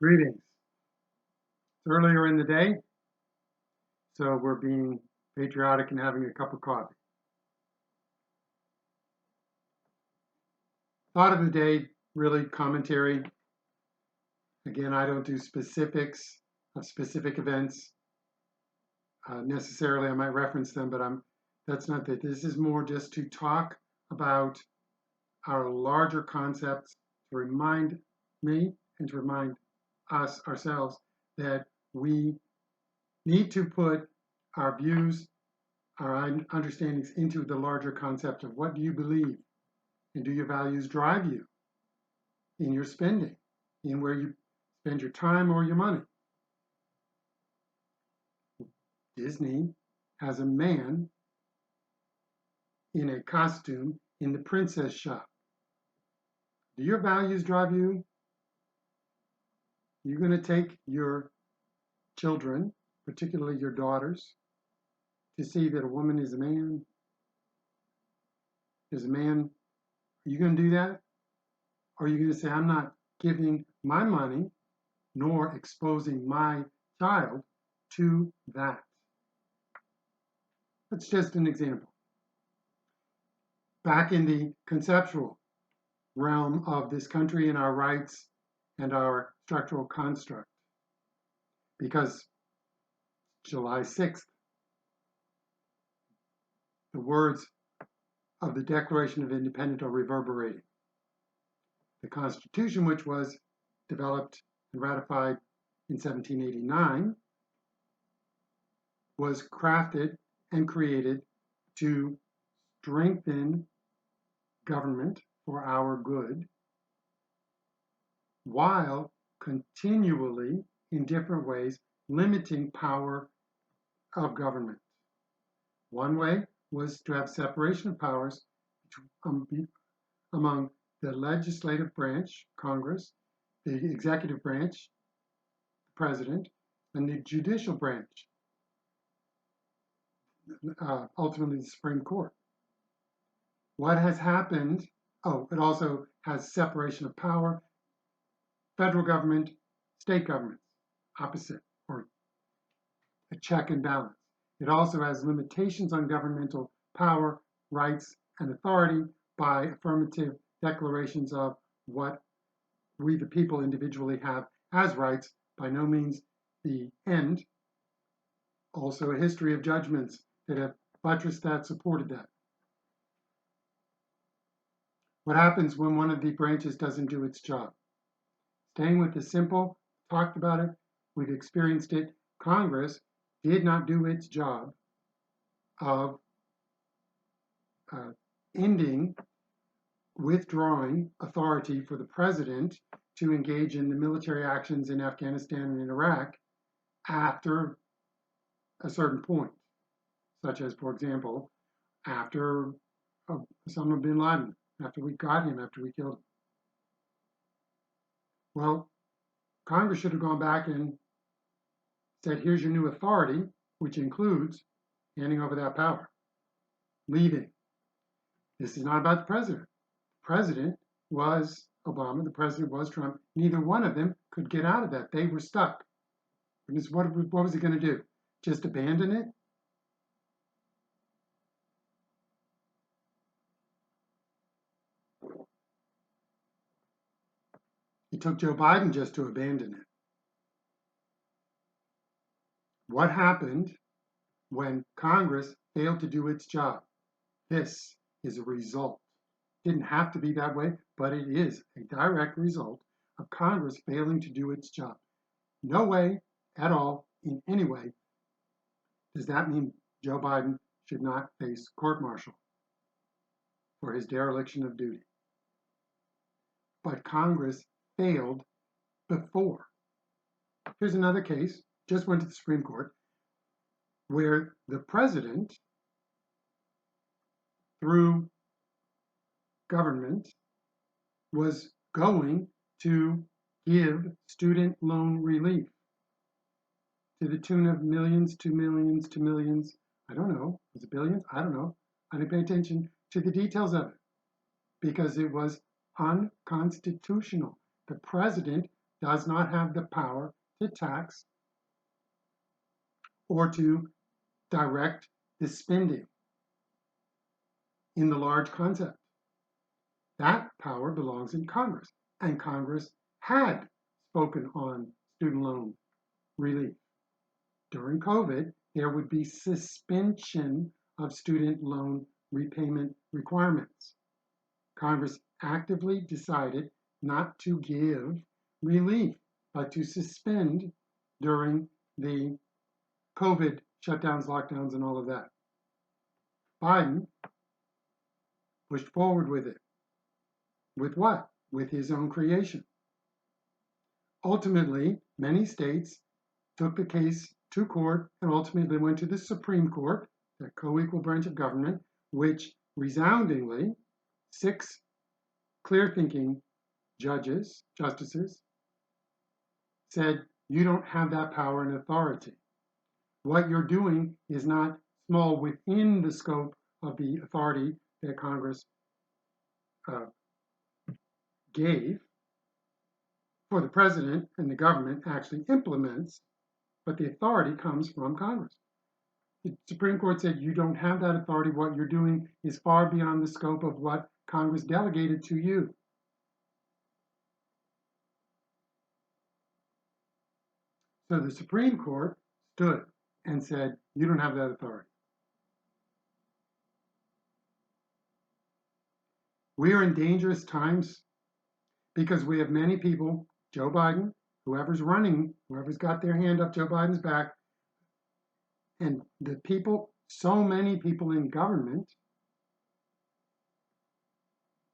Greetings. It's earlier in the day, so we're being patriotic and having a cup of coffee. Thought of the day, really commentary. Again, I don't do specifics of specific events. Necessarily, I might reference them, but that's not that. This is more just to talk about our larger concepts, to remind me and to remind us ourselves that we need to put our views, our understandings into the larger concept of what do you believe and do your values drive you in your spending, in where you spend your time or your money. Disney has a man in a costume in the princess shop. Do your values drive you? You're going to take your children, particularly your daughters, to see that a woman is a man. Is a man, are you going to do that? Or are you going to say, I'm not giving my money nor exposing my child to that? That's just an example. Back in the conceptual realm of this country and our rights and our structural construct, because July 6th, the words of the Declaration of Independence are reverberating. The Constitution, which was developed and ratified in 1789, was crafted and created to strengthen government for our good, while continually, in different ways, limiting power of government. One way was to have separation of powers among the legislative branch, Congress, the executive branch, the president, and the judicial branch, ultimately the Supreme Court. What has happened, it also has separation of power, federal government, state governments, opposite, or a check and balance. It also has limitations on governmental power, rights, and authority by affirmative declarations of what we, the people, individually have as rights, by no means the end. Also, a history of judgments that have buttressed that, supported that. What happens when one of the branches doesn't do its job? Staying with the simple, talked about it, we've experienced it. Congress did not do its job of withdrawing authority for the president to engage in the military actions in Afghanistan and in Iraq after a certain point, such as, for example, after Osama bin Laden, after we got him, after we killed him. Well, Congress should have gone back and said, here's your new authority, which includes handing over that power, leaving. This is not about the president. The president was Obama, the president was Trump. Neither one of them could get out of that. They were stuck. What was he going to do? Just abandon it? It took Joe Biden just to abandon it. What happened when Congress failed to do its job? This is a result. It didn't have to be that way, but it is a direct result of Congress failing to do its job. No way at all, in any way, does that mean Joe Biden should not face court-martial for his dereliction of duty. But Congress failed before. Here's another case, just went to the Supreme Court, where the president, through government, was going to give student loan relief to the tune of millions to millions to millions. I don't know. Was it billions? I don't know. I didn't pay attention to the details of it because it was unconstitutional. The president does not have the power to tax or to direct the spending in the large concept. That power belongs in Congress, and Congress had spoken on student loan relief. During COVID, there would be suspension of student loan repayment requirements. Congress actively decided not to give relief, but to suspend during the COVID shutdowns, lockdowns, and all of that. Biden pushed forward with it. With what? With his own creation. Ultimately, many states took the case to court and ultimately went to the Supreme Court, the co-equal branch of government, which resoundingly, 6 clear-thinking justices, said, you don't have that power and authority. What you're doing is not small within the scope of the authority that Congress gave for the president, and the government actually implements, but the authority comes from Congress. The Supreme Court said you don't have that authority. What you're doing is far beyond the scope of what Congress delegated to you. So the Supreme Court stood and said, you don't have that authority. We are in dangerous times because we have many people, Joe Biden, whoever's running, whoever's got their hand up Joe Biden's back, and the people, so many people in government,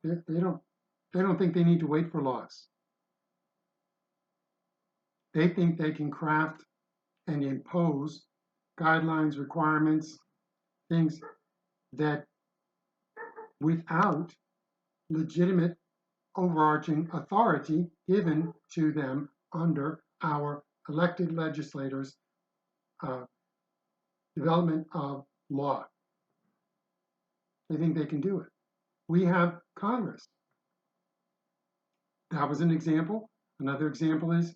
they don't think they need to wait for laws. They think they can craft and impose guidelines, requirements, things that without legitimate overarching authority given to them under our elected legislators' development of law. They think they can do it. We have Congress. That was an example. Another example is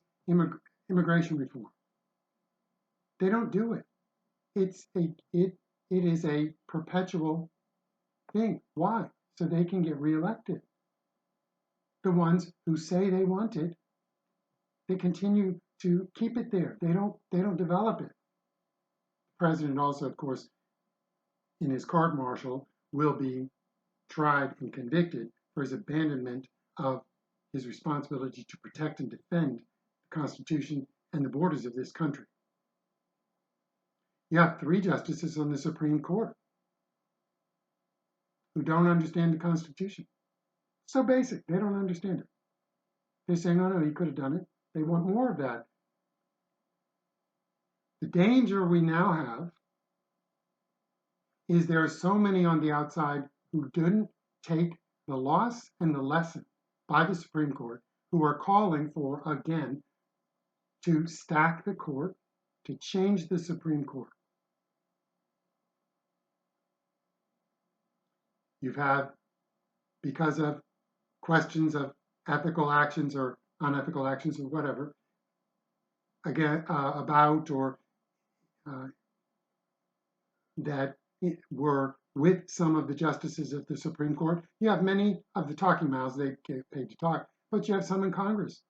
immigration reform. They don't do it. It is a perpetual thing. Why? So they can get reelected. The ones who say they want it, they continue to keep it there. They don't develop it. The president also, of course, in his court martial, will be tried and convicted for his abandonment of his responsibility to protect and defend the Constitution and the borders of this country. You have 3 justices on the Supreme Court who don't understand the Constitution. So basic, they don't understand it. They're saying, oh no, he could have done it. They want more of that. The danger we now have is there are so many on the outside who didn't take the loss and the lesson by the Supreme Court, who are calling for, again, to stack the court, to change the Supreme Court. You've had, because of questions of ethical actions or unethical actions or whatever, again, about or that were with some of the justices of the Supreme Court. You have many of the talking mouths, they get paid to talk, but you have some in Congress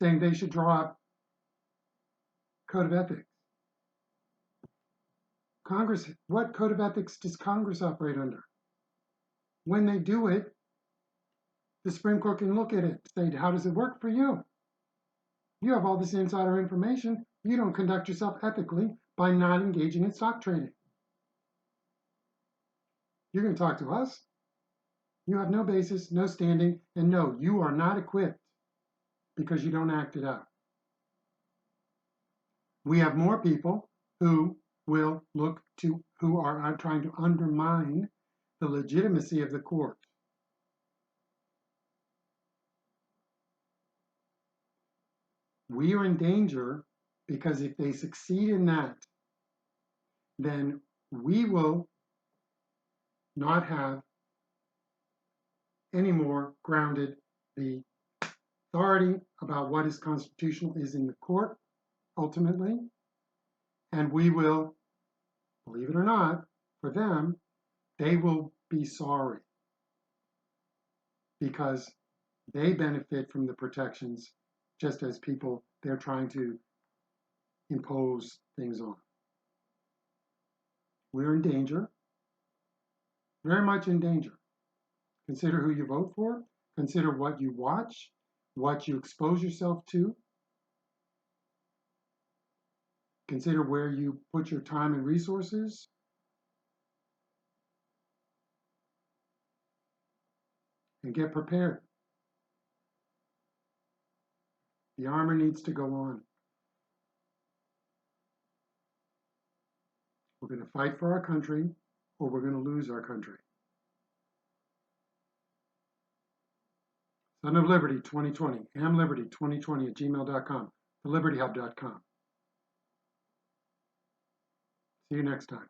saying they should draw up code of ethics. Congress, what code of ethics does Congress operate under? When they do it, the Supreme Court can look at it, say, how does it work for you? You have all this insider information. You don't conduct yourself ethically by not engaging in stock trading. You're going to talk to us. You have no basis, no standing, and no, you are not equipped because you don't act it out. We have more people who will look to, who are trying to undermine the legitimacy of the court. We are in danger because if they succeed in that, then we will not have any more grounded the authority about what is constitutional is in the court, ultimately, and we will, believe it or not, for them, they will be sorry because they benefit from the protections just as people they're trying to impose things on. We're in danger, very much in danger. Consider who you vote for, consider what you watch, what you expose yourself to, consider where you put your time and resources. And get prepared. The armor needs to go on. We're going to fight for our country or we're going to lose our country. Son of Liberty 2020, amliberty2020 @gmail.com, thelibertyhub.com. See you next time.